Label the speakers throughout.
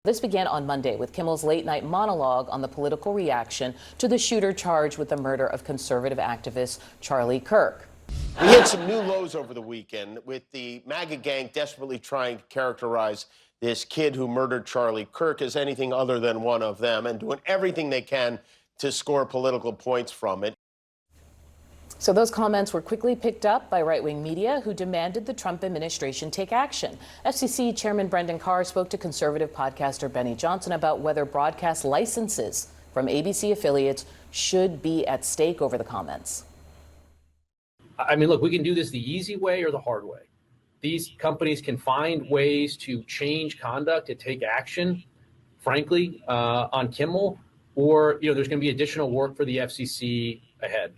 Speaker 1: This began on Monday with Kimmel's late-night monologue on the political reaction to the shooter charged with the murder of conservative activist Charlie Kirk.
Speaker 2: We hit some new lows over the weekend with the MAGA gang desperately trying to characterize this kid who murdered Charlie Kirk as anything other than one of them and doing everything they can to score political points from it.
Speaker 1: So those comments were quickly picked up by right-wing media who demanded the Trump administration take action. FCC Chairman Brendan Carr spoke to conservative podcaster Benny Johnson about whether broadcast licenses from ABC affiliates should be at stake over the comments.
Speaker 3: I mean, look, we can do this the easy way or the hard way. These companies can find ways to change conduct, to take action, frankly, on Kimmel, or, there's going to be additional work for the FCC ahead.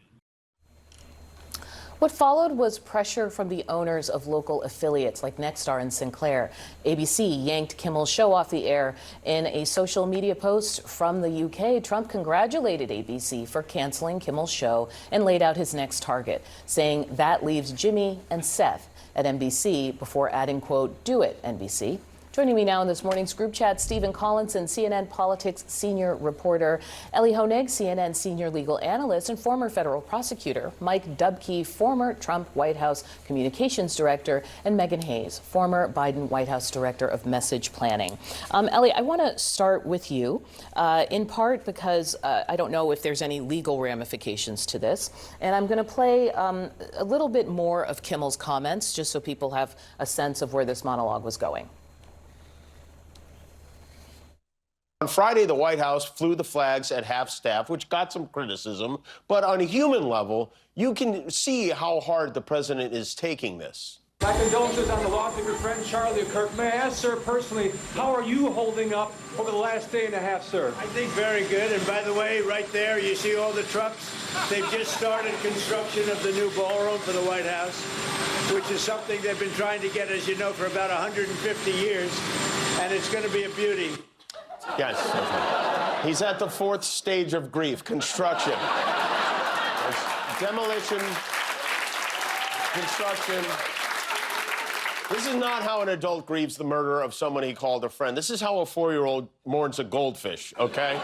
Speaker 1: What followed was pressure from the owners of local affiliates like Nexstar and Sinclair. ABC yanked Kimmel's show off the air. In a social media post from the UK, Trump congratulated ABC for canceling Kimmel's show and laid out his next target, saying that leaves Jimmy and Seth at NBC before adding, quote, "Do it, NBC." Joining me now in this morning's group chat, Stephen Collinson, CNN Politics senior reporter, Ellie Honig, CNN senior legal analyst and former federal prosecutor, Mike Dubke, former Trump White House communications director, and Megan Hayes, former Biden White House director of message planning. Ellie, I want to start with you, in part because I don't know if there's any legal ramifications to this, and I'm going to play a little bit more of Kimmel's comments just so people have a sense of where this monologue was going.
Speaker 2: On Friday, the White House flew the flags at half-staff, which got some criticism. But on a human level, you can see how hard the president is taking this.
Speaker 4: My condolences on the loss of your friend Charlie Kirk. May I ask, sir, personally, how are you holding up over the last day and a half, sir?
Speaker 5: I think very good. And by the way, right there, you see all the trucks? They've just started construction of the new ballroom for the White House, which is something they've been trying to get, as you know, for about 150 years. And it's going to be a beauty.
Speaker 2: Yes. He's at the fourth stage of grief, construction. There's demolition, construction. This is not how an adult grieves the murder of someone he called a friend. This is how a 4-year-old mourns a goldfish, okay?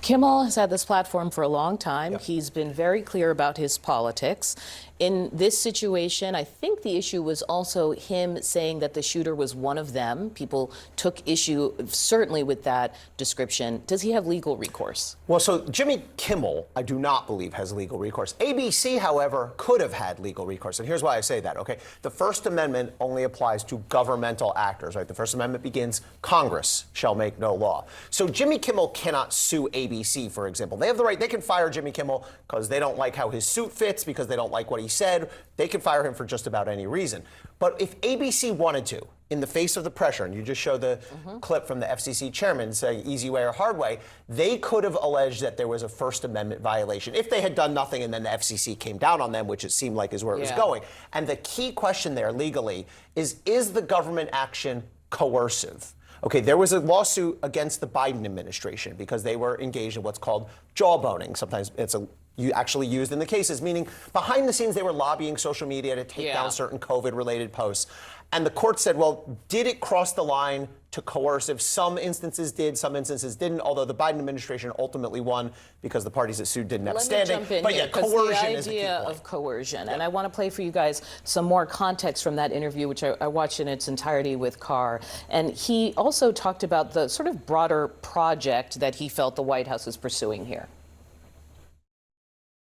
Speaker 1: Kimmel has had this platform for a long time. Yep. He's been very clear about his politics. In this situation, I think the issue was also him saying that the shooter was one of them. People took issue certainly with that description. Does he have legal recourse?
Speaker 6: Well, so Jimmy Kimmel, I do not believe, has legal recourse. ABC, however, could have had legal recourse. And here's why I say that, okay? The First Amendment only applies to governmental actors, right? The First Amendment begins, Congress shall make no law. So Jimmy Kimmel cannot sue ABC, for example. They have the right, they can fire Jimmy Kimmel because they don't like how his suit fits, because they don't like what he said. They can fire him for just about any reason. But if ABC wanted to, in the face of the pressure, and you just showed the clip from the FCC chairman saying easy way or hard way, they could have alleged that there was a First Amendment violation if they had done nothing and then the FCC came down on them, which it seemed like is where it was going. And the key question there legally is the government action coercive? Okay, there was a lawsuit against the Biden administration because they were engaged in what's called jawboning. Sometimes it's actually used in the cases, meaning behind the scenes they were lobbying social media to take down certain COVID-related posts. And the court said, well, did it cross the line to coercive? Some instances did, some instances didn't, although the Biden administration ultimately won because the parties that sued didn't have standing.
Speaker 1: But yeah, coercion is the idea of coercion. And I want to play for you guys some more context from that interview, which I watched in its entirety with Carr. And he also talked about the sort of broader project that he felt the White House is pursuing here.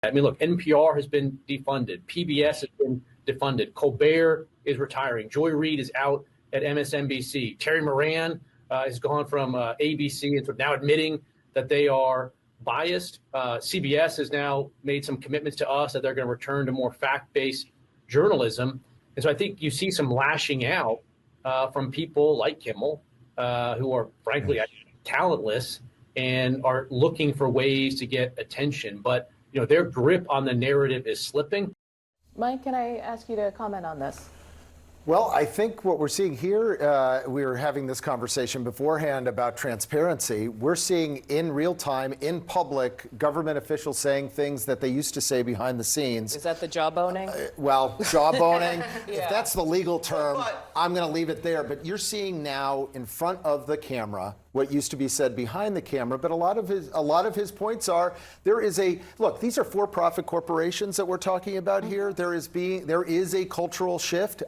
Speaker 3: I mean, look, NPR has been defunded. PBS has been defunded. Colbert is retiring. Joy Reid is out at MSNBC. Terry Moran has gone from ABC and now admitting that they are biased. CBS has now made some commitments to us that they're going to return to more fact-based journalism. And so I think you see some lashing out from people like Kimmel, who are, frankly, talentless and are looking for ways to get attention. But their grip on the narrative is slipping.
Speaker 1: Mike, can I ask you to comment on this?
Speaker 7: Well, I think what we're seeing here, we were having this conversation beforehand about transparency. We're seeing in real time, in public, government officials saying things that they used to say behind the scenes.
Speaker 1: Is that the jawboning?
Speaker 7: Well, jawboning,
Speaker 1: Yeah.
Speaker 7: if that's the legal term, I'm going to leave it there. But you're seeing now in front of the camera what used to be said behind the camera. But a lot of his points are look. These are for-profit corporations that we're talking about here. There is a cultural shift.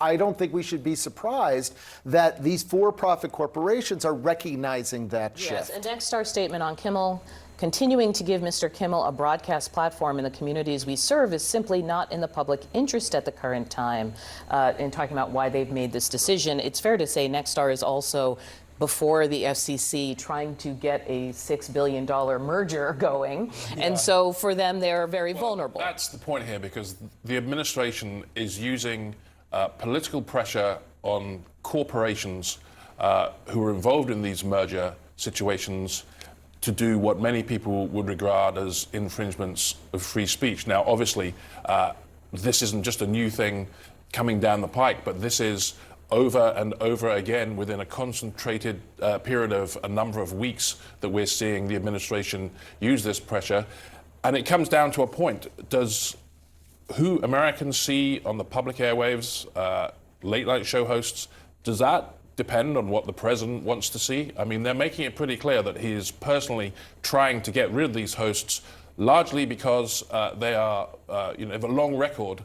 Speaker 7: I don't think we should be surprised that these for-profit corporations are recognizing that shift.
Speaker 1: Yes, a Nexstar statement on Kimmel. Continuing to give Mr. Kimmel a broadcast platform in the communities we serve is simply not in the public interest at the current time. In talking about why they've made this decision, it's fair to say Nexstar is also, before the FCC, trying to get a $6 billion merger going. Yeah. And so for them, they're very vulnerable.
Speaker 8: That's the point here, because the administration is using political pressure on corporations who are involved in these merger situations to do what many people would regard as infringements of free speech. Now, obviously, this isn't just a new thing coming down the pike, but this is over and over again within a concentrated period of a number of weeks that we're seeing the administration use this pressure. And it comes down to a point. Does who Americans see on the public airwaves, late night show hosts, does that depend on what the president wants to see? I mean, they're making it pretty clear that he is personally trying to get rid of these hosts, largely because they are, have a long record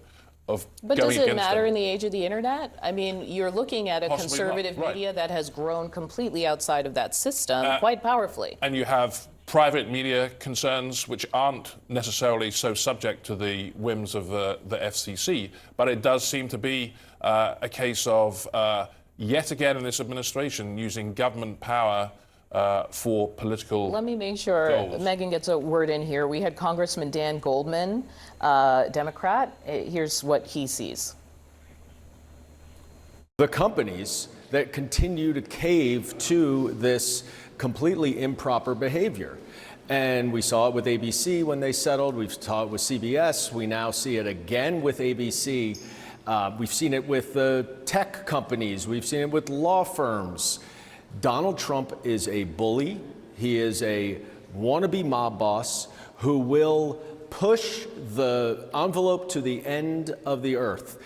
Speaker 8: of
Speaker 1: But
Speaker 8: going
Speaker 1: does it
Speaker 8: against
Speaker 1: matter
Speaker 8: them.
Speaker 1: in the age of the internet? I mean, you're looking at a
Speaker 8: Possibly
Speaker 1: conservative
Speaker 8: right.
Speaker 1: media that has grown completely outside of that system quite powerfully.
Speaker 8: And you have private media concerns which aren't necessarily so subject to the whims of the FCC, but it does seem to be a case of yet again in this administration using government power for political
Speaker 1: Let me make sure
Speaker 8: goals.
Speaker 1: Megan gets a word in here. We had Congressman Dan Goldman, Democrat. Here's what he sees.
Speaker 9: The companies that continue to cave to this completely improper behavior. And we saw it with ABC when they settled. We saw it with CBS. We now see it again with ABC. We've seen it with the tech companies. We've seen it with law firms. Donald Trump is a bully. He is a wannabe mob boss who will push the envelope to the end of the earth.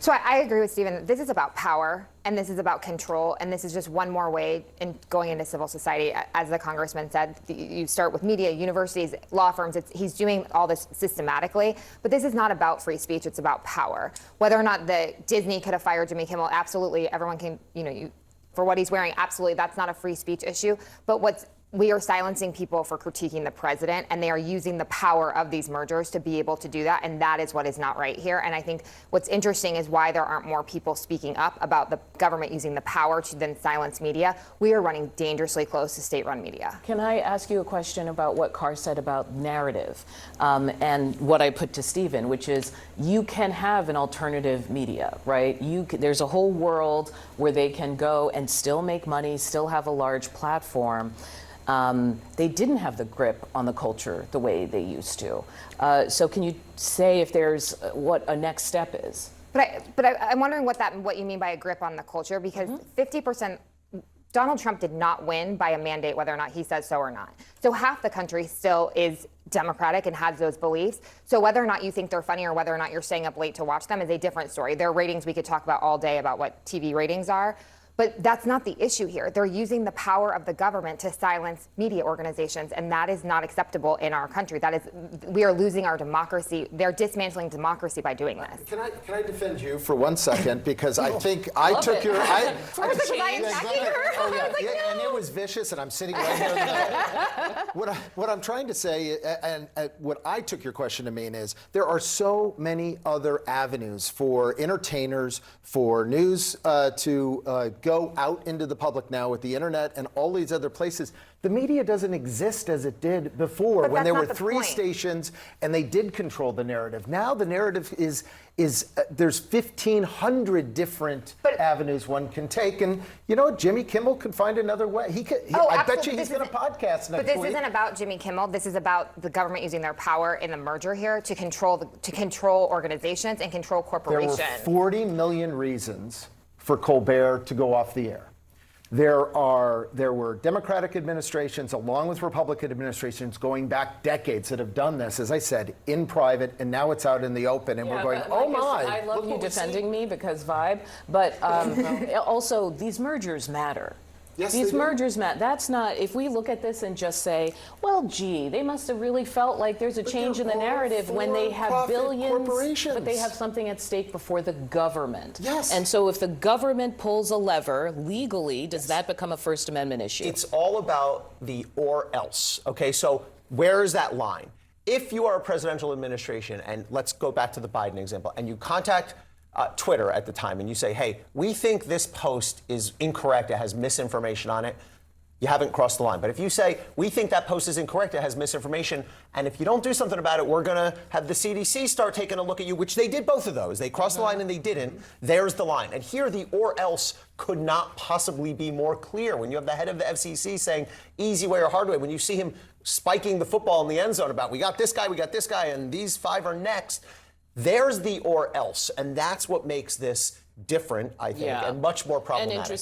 Speaker 10: So I agree with Stephen. This is about power, and this is about control, and this is just one more way in going into civil society. As the congressman said, you start with media, universities, law firms. He's doing all this systematically, but this is not about free speech. It's about power. Whether or not Disney could have fired Jimmy Kimmel, absolutely. Everyone can, for what he's wearing, absolutely. That's not a free speech issue. But we are silencing people for critiquing the president, and they are using the power of these mergers to be able to do that, and that is what is not right here. And I think what's interesting is why there aren't more people speaking up about the government using the power to then silence media. We are running dangerously close to state-run media.
Speaker 1: Can I ask you a question about what Carr said about narrative and what I put to Stephen, which is you can have an alternative media, right? There's a whole world where they can go and still make money, still have a large platform. They didn't have the grip on the culture the way they used to. So can you say if there's what a next step is?
Speaker 10: But I'm wondering what you mean by a grip on the culture, because 50%, Donald Trump did not win by a mandate, whether or not he says so or not. So half the country still is Democratic and has those beliefs. So whether or not you think they're funny or whether or not you're staying up late to watch them is a different story. Their ratings, we could talk about all day about what TV ratings are. But that's not the issue here. They're using the power of the government to silence media organizations, and that is not acceptable in our country. We are losing our democracy. They're dismantling democracy by doing this.
Speaker 7: Can I defend you for 1 second, because I think I took your.
Speaker 10: And
Speaker 7: it was vicious, and I'm sitting right here in the middle. What I'm trying to say, and what I took your question to mean is, there are so many other avenues for entertainers, for news to go out into the public now with the internet and all these other places. The media doesn't exist as it did before, when there were three stations and they did control the narrative. Now the narrative is there's 1,500 different avenues one can take. And you know what? Jimmy Kimmel Kimmel could find another way. He could.
Speaker 10: Oh,
Speaker 7: I bet
Speaker 10: absolutely.
Speaker 7: you he's
Speaker 10: This
Speaker 7: going to
Speaker 10: isn't-
Speaker 7: podcast next
Speaker 10: But this
Speaker 7: week.
Speaker 10: isn't about Jimmy Kimmel. This is about the government using their power in the merger here to control organizations and control
Speaker 7: There
Speaker 10: corporations.
Speaker 7: were 40 million reasons for Colbert to go off the air. There were Democratic administrations along with Republican administrations going back decades that have done this, as I said, in private, and now it's out in the open, and we're going,
Speaker 1: but
Speaker 7: oh
Speaker 1: like
Speaker 7: my.
Speaker 1: I love
Speaker 7: look
Speaker 1: you
Speaker 7: what we
Speaker 1: defending
Speaker 7: see."
Speaker 1: me because vibe, but also these mergers matter.
Speaker 7: Yes,
Speaker 1: These
Speaker 7: they do.
Speaker 1: mergers matter. That's not, if we look at this and just say, well, gee, they must have really felt like there's a change in the
Speaker 7: they're all
Speaker 1: narrative when they have
Speaker 7: for-profit
Speaker 1: billions,
Speaker 7: corporations.
Speaker 1: but they have something at stake before the government.
Speaker 7: Yes.
Speaker 1: And so if the government pulls a lever legally, does that become a First Amendment issue?
Speaker 6: It's all about the or else. Okay, so where is that line? If you are a presidential administration, and let's go back to the Biden example, and you contact Twitter at the time and you say, hey, we think this post is incorrect, it has misinformation on it, you haven't crossed the line. But if you say, we think that post is incorrect, it has misinformation, and if you don't do something about it, we're going to have the CDC start taking a look at you, which they did both of those. They crossed the line and they didn't. There's the line. And here, the or else could not possibly be more clear. When you have the head of the FCC saying, easy way or hard way, when you see him spiking the football in the end zone about, we got this guy, and these 5 are next, there's the or else. And that's what makes this different, I think, and much more problematic.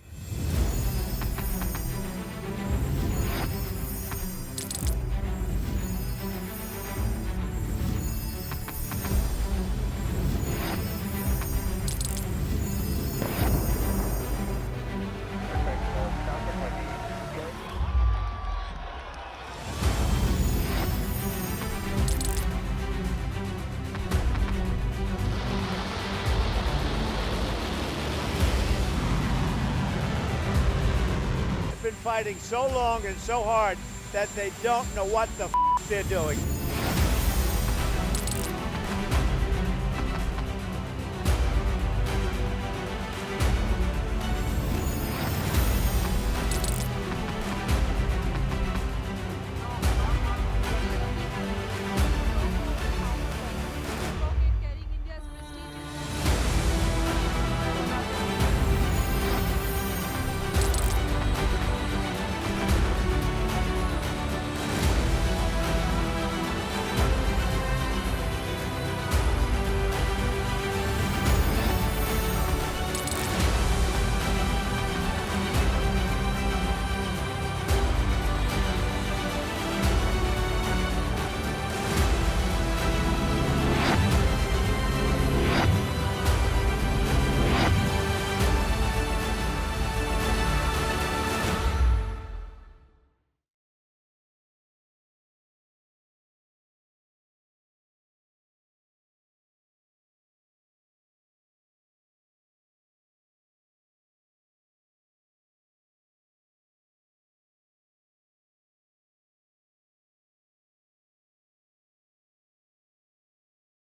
Speaker 5: Been fighting so long and so hard that they don't know what the they're doing.